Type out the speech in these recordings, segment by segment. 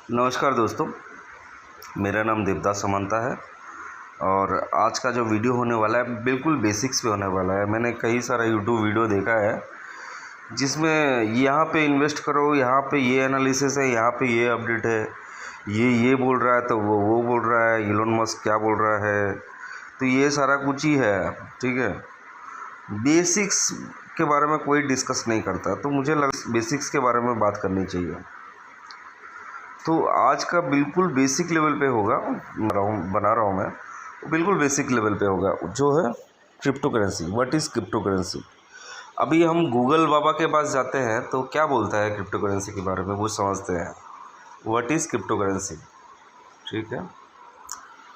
नमस्कार दोस्तों, मेरा नाम देवदास समांता है और आज का जो वीडियो होने वाला है बिल्कुल बेसिक्स पे होने वाला है। मैंने कई सारा यूट्यूब वीडियो देखा है जिसमें यहाँ पे इन्वेस्ट करो, यहाँ पे ये एनालिसिस है, यहाँ पे ये अपडेट है, ये बोल रहा है तो वो बोल रहा है, इलोन मस्क क्या बोल रहा है, तो ये सारा कुछ ही है। ठीक है, बेसिक्स के बारे में कोई डिस्कस नहीं करता, तो मुझे लगा बेसिक्स के बारे में बात करनी चाहिए। तो आज का बिल्कुल बेसिक लेवल पे होगा, बना रहा हूँ मैं, बिल्कुल बेसिक लेवल पे होगा, जो है crypto currency. What is crypto currency? अभी हम गूगल बाबा के पास जाते हैं तो क्या बोलता है क्रिप्टो करेंसी के बारे में, वो समझते हैं। What is crypto currency? ठीक है,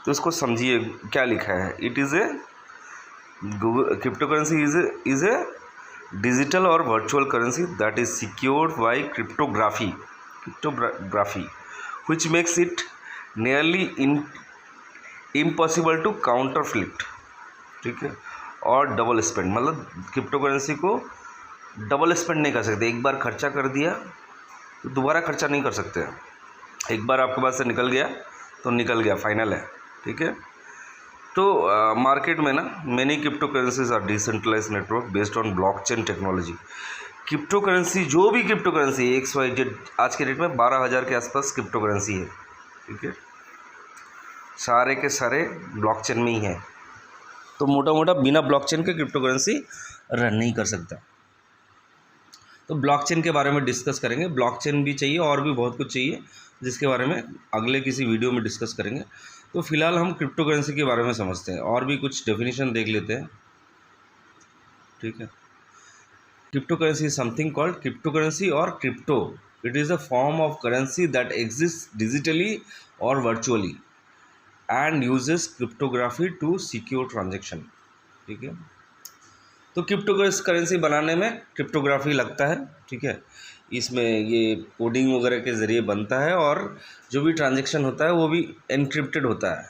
तो इसको समझिए क्या लिखा है। It is a crypto currency is a digital और virtual currency that is secured by cryptography which makes it nearly impossible to counterfeit। ठीक है, और डबल स्पेंड, मतलब क्रिप्टो करेंसी को डबल स्पेंड नहीं कर सकते। एक बार खर्चा कर दिया तो दोबारा खर्चा नहीं कर सकते। एक बार आपके पास से निकल गया तो निकल गया, फाइनल है। ठीक है, तो मार्केट में ना many crypto currencies are decentralize network based on blockchain technology. Crypto currency, जो भी क्रिप्टो करेंसी XYZ, आज के डेट में 12,000 के आसपास क्रिप्टो करेंसी है। ठीक है, सारे के सारे ब्लॉकचेन में ही है। तो मोटा मोटा बिना ब्लॉकचेन के क्रिप्टो करेंसी रन नहीं कर सकता। तो ब्लॉकचेन के बारे में डिस्कस करेंगे। ब्लॉकचेन भी चाहिए और भी बहुत कुछ चाहिए, जिसके बारे में अगले किसी वीडियो में डिस्कस करेंगे। तो फिलहाल हम क्रिप्टो करेंसी के बारे में समझते हैं और भी कुछ डेफिनेशन देख लेते हैं। ठीक है, cryptocurrency is something called cryptocurrency or crypto. It is a form of currency that exists digitally or virtually and uses cryptography to secure transaction। ठीक है, तो क्रिप्टो करेंसी बनाने में क्रिप्टोग्राफी लगता है। ठीक है, इसमें ये कोडिंग वगैरह के ज़रिए बनता है और जो भी ट्रांजेक्शन होता है वो भी एनक्रिप्टेड होता है।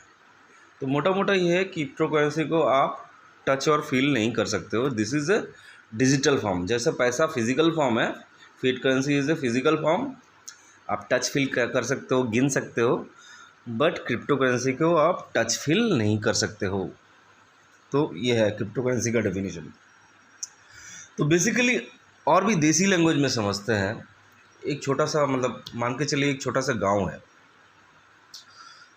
तो मोटा मोटा ये है, क्रिप्टो करेंसी को आप टच और फील नहीं कर सकते हो। This is a digital form. जैसे पैसा फिजिकल फॉर्म है, fiat currency is a physical form, आप टच फील कर सकते हो, गिन सकते हो, बट क्रिप्टो करेंसी को आप टच फील नहीं कर सकते हो। तो ये है क्रिप्टो करेंसी का डेफिनेशन। तो बेसिकली और भी देसी लैंग्वेज में समझते हैं। एक छोटा सा, मतलब मान के चलिए एक छोटा सा गांव है,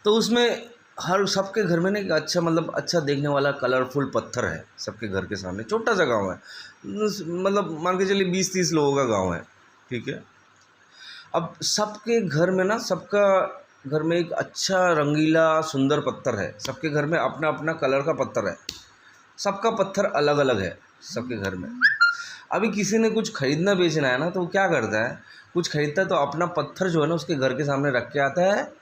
तो उसमें हर सबके घर में ना एक अच्छा, मतलब अच्छा देखने वाला कलरफुल पत्थर है सबके घर के सामने। छोटा सा गांव है, मतलब मान के चलिए 20-30 लोगों का गांव है। ठीक है, अब सबके घर में ना, सबका घर में एक अच्छा रंगीला सुंदर पत्थर है। सबके घर में अपना अपना कलर का पत्थर है, सबका पत्थर अलग अलग है सबके घर में। अभी किसी ने कुछ खरीदना बेचना है ना, तो वो क्या करता है, कुछ खरीदता है तो अपना पत्थर जो है ना उसके घर के सामने रख के आता है,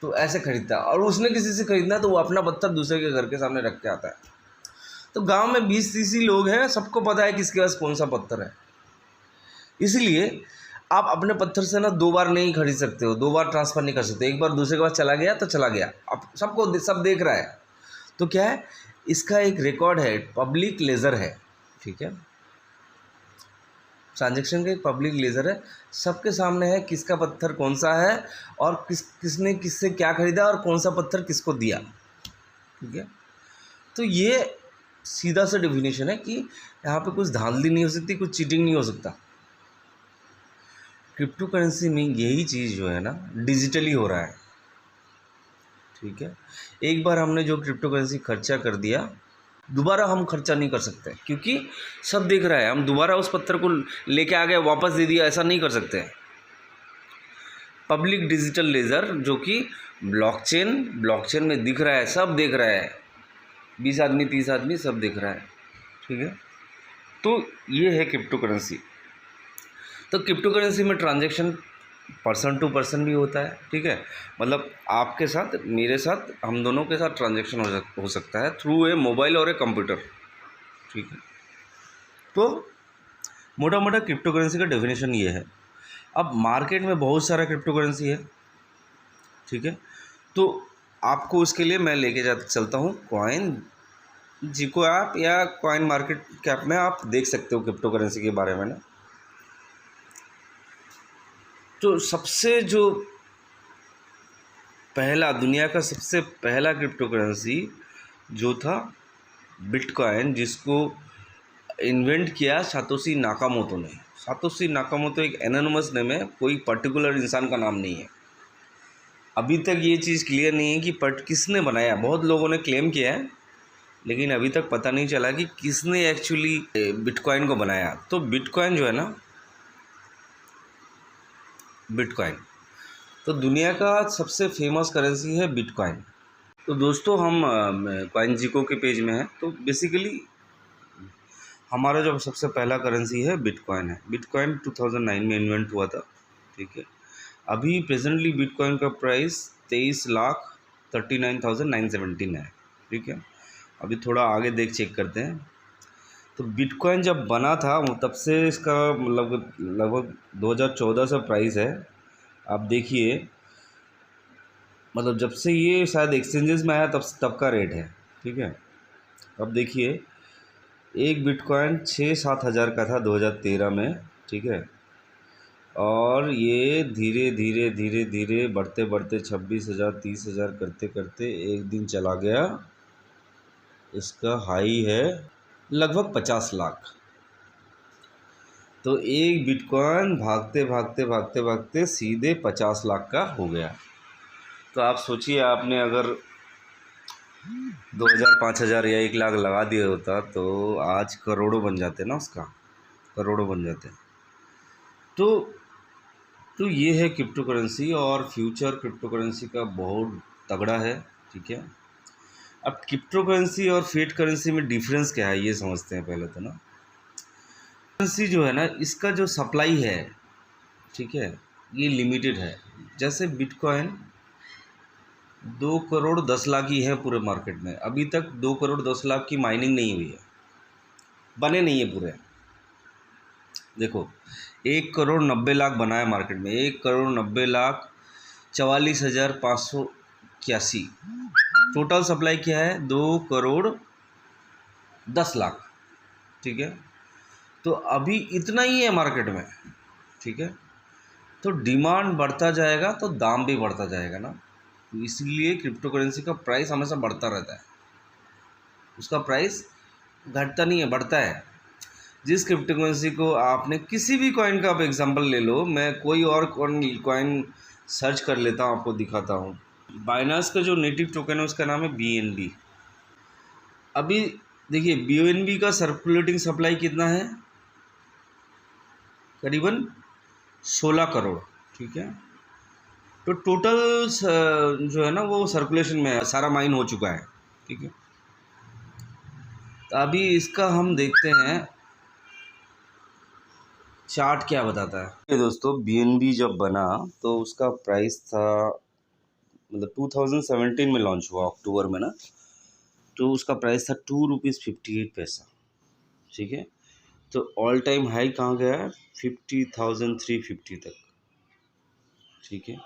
तो ऐसे खरीदता है। और उसने किसी से खरीदना है तो वो अपना पत्थर दूसरे के घर के सामने रख के आता है। तो गांव में 20-30 ही लोग हैं, सबको पता है किसके पास कौन सा पत्थर है। इसलिए आप अपने पत्थर से ना 2 बार नहीं खरीद सकते हो, 2 बार ट्रांसफ़र नहीं कर सकते। एक बार दूसरे के पास चला गया तो चला गया, अब सबको सब देख रहा है। तो क्या है, इसका एक रिकॉर्ड है, पब्लिक लेजर है। ठीक है, ट्रांजैक्शन का एक पब्लिक लेजर है, सबके सामने है किसका पत्थर कौन सा है और किसने किससे क्या खरीदा और कौन सा पत्थर किसको दिया। ठीक है, तो ये सीधा सा डेफिनेशन है कि यहाँ पे कुछ धांधली नहीं हो सकती, कुछ चीटिंग नहीं हो सकता। क्रिप्टो करेंसी में यही चीज़ जो है ना डिजिटली हो रहा है। ठीक है, एक बार हमने जो क्रिप्टो करेंसी खर्चा कर दिया, दोबारा हम खर्चा नहीं कर सकते, क्योंकि सब देख रहा है। हम दोबारा उस पत्थर को लेके आ गए, वापस दे दिया, ऐसा नहीं कर सकते। पब्लिक डिजिटल लेजर, जो कि ब्लॉकचेन में दिख रहा है, सब देख रहा है, 20 आदमी 30 आदमी सब देख रहा है। ठीक है, तो ये है क्रिप्टो करेंसी। तो क्रिप्टो करेंसी में ट्रांजैक्शन पर्सन टू पर्सन भी होता है। ठीक है, मतलब आपके साथ, मेरे साथ, हम दोनों के साथ ट्रांजैक्शन हो सकता है थ्रू ए मोबाइल और ए कंप्यूटर। ठीक है, तो मोटा मोटा क्रिप्टो करेंसी का डेफिनेशन ये है। अब मार्केट में बहुत सारा क्रिप्टो करेंसी है। ठीक है, तो आपको उसके लिए मैं लेके चलता हूँ कॉइन जिको ऐप या कॉइन मार्केट कैप में आप देख सकते हो क्रिप्टो करेंसी के बारे में ना। तो सबसे जो पहला दुनिया का सबसे पहला क्रिप्टो करेंसी जो था बिटकॉइन, जिसको इन्वेंट किया सातोशी नाकामोटो ने। सातोशी नाकामोटो एक एनोनिमस नेम है, कोई पर्टिकुलर इंसान का नाम नहीं है। अभी तक ये चीज़ क्लियर नहीं है कि किसने बनाया। बहुत लोगों ने क्लेम किया है, लेकिन अभी तक पता नहीं चला कि किसने एक्चुअली बिटकॉइन को बनाया। तो बिटकॉइन जो है ना, बिटकॉइन तो दुनिया का सबसे फेमस करेंसी है बिटकॉइन। तो दोस्तों हम कॉइनजिको के पेज में हैं। तो बेसिकली हमारा जो सबसे पहला करेंसी है बिटकॉइन है। बिटकॉइन 2009 में इन्वेंट हुआ था, ठीक है। अभी प्रेजेंटली बिटकॉइन का प्राइस 23,39,917 है, ठीक है। अभी थोड़ा आगे चेक करते हैं। तो बिटकॉइन जब बना था तब से इसका लगभग 2014 से प्राइस है। आप देखिए, मतलब जब से ये शायद एक्सचेंजेस में आया तब का रेट है, ठीक है। अब देखिए, एक बिटकॉइन 6-7 हज़ार का था 2013 में, ठीक है। और ये धीरे धीरे धीरे धीरे बढ़ते बढ़ते 26,000 30,000 करते करते एक दिन चला गया, इसका हाई है लगभग 50 लाख। तो एक बिटकॉइन भागते भागते भागते भागते सीधे 50 लाख का हो गया। तो आप सोचिए, आपने अगर 2,000 5,000 या 1 लाख लगा दिया होता तो आज करोड़ों बन जाते ना, उसका करोड़ों बन जाते। तो ये है क्रिप्टो करेंसी, और फ्यूचर क्रिप्टो करेंसी का बहुत तगड़ा है, ठीक है। अब क्रिप्टो करेंसी और फिएट करेंसी में डिफरेंस क्या है ये समझते हैं पहले तो ना। करेंसी जो है ना, इसका जो सप्लाई है, ठीक है, ये लिमिटेड है। जैसे बिटकॉइन 2 करोड़ 10 लाख ही है पूरे मार्केट में। अभी तक 2 करोड़ 10 लाख की माइनिंग नहीं हुई है, बने नहीं है पूरे। देखो, 1 करोड़ 90 लाख बना है मार्केट में, 1 करोड़ 90 लाख 44,581। टोटल सप्लाई क्या है? 2 करोड़ 10 लाख, ठीक है। तो अभी इतना ही है मार्केट में, ठीक है। तो डिमांड बढ़ता जाएगा तो दाम भी बढ़ता जाएगा ना। तो इसलिए क्रिप्टो करेंसी का प्राइस हमेशा बढ़ता रहता है, उसका प्राइस घटता नहीं है, बढ़ता है। जिस क्रिप्टो करेंसी को आपने, किसी भी कॉइन का आप एग्जांपल ले लो, मैं कोई और कॉइन सर्च कर लेता हूँ, आपको दिखाता हूँ। बाइनांस का जो नेटिव टोकन है उसका नाम है BNB। अभी देखिए, BNB का सर्कुलेटिंग सप्लाई कितना है? करीबन 16 करोड़, ठीक है। तो टोटल जो है ना वो सर्कुलेशन में है, सारा माइन हो चुका है, ठीक है। तो अभी इसका हम देखते हैं चार्ट क्या बताता है। ये दोस्तों, BNB जब बना तो उसका प्राइस था, मतलब 2017 में लॉन्च हुआ अक्टूबर में ना, तो उसका प्राइस था ₹2.58, ठीक है। तो ऑल टाइम हाई कहाँ गया है? 50,350 तक, ठीक है।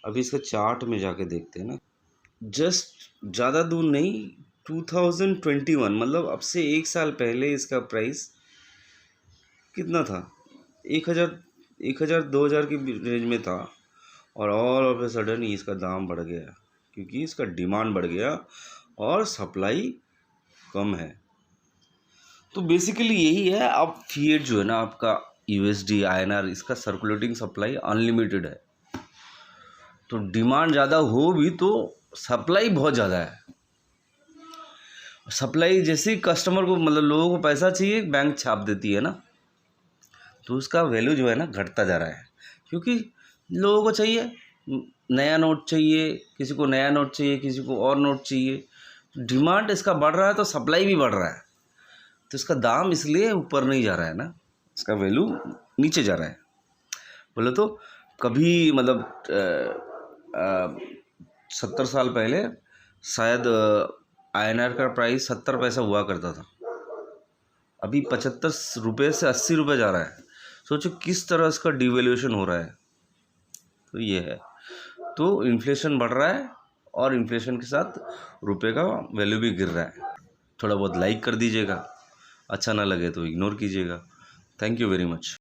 अभी इसका चार्ट में जाके देखते हैं ना। जस्ट ज़्यादा दूर नहीं, 2021 मतलब अब से 1 साल पहले इसका प्राइस कितना था? 1,000 2,000 की रेंज में था, और ऑल ऑफ ए सडन इसका दाम बढ़ गया, क्योंकि इसका डिमांड बढ़ गया और सप्लाई कम है। तो बेसिकली यही है। अब फिएट जो है ना आपका USD INR, इसका सर्कुलेटिंग सप्लाई अनलिमिटेड है। तो डिमांड ज़्यादा हो भी तो सप्लाई बहुत ज़्यादा है। सप्लाई जैसे ही कस्टमर को, मतलब लोगों को पैसा चाहिए, बैंक छाप देती है ना, तो उसका वैल्यू जो है ना घटता जा रहा है, क्योंकि लोगों को चाहिए, नया नोट चाहिए, किसी को नया नोट चाहिए, किसी को और नोट चाहिए। डिमांड इसका बढ़ रहा है तो सप्लाई भी बढ़ रहा है, तो इसका दाम इसलिए ऊपर नहीं जा रहा है ना, इसका वैल्यू नीचे जा रहा है। बोले तो कभी मतलब 70 साल पहले शायद INR का प्राइस 70 पैसा हुआ करता था, अभी 75 रुपये से 80 रुपये जा रहा है। सोचो किस तरह इसका डिवैल्यूएशन हो रहा है। तो ये है, तो इन्फ्लेशन बढ़ रहा है, और इन्फ्लेशन के साथ रुपए का वैल्यू भी गिर रहा है। थोड़ा बहुत लाइक कर दीजिएगा, अच्छा ना लगे तो इग्नोर कीजिएगा। Thank you very much.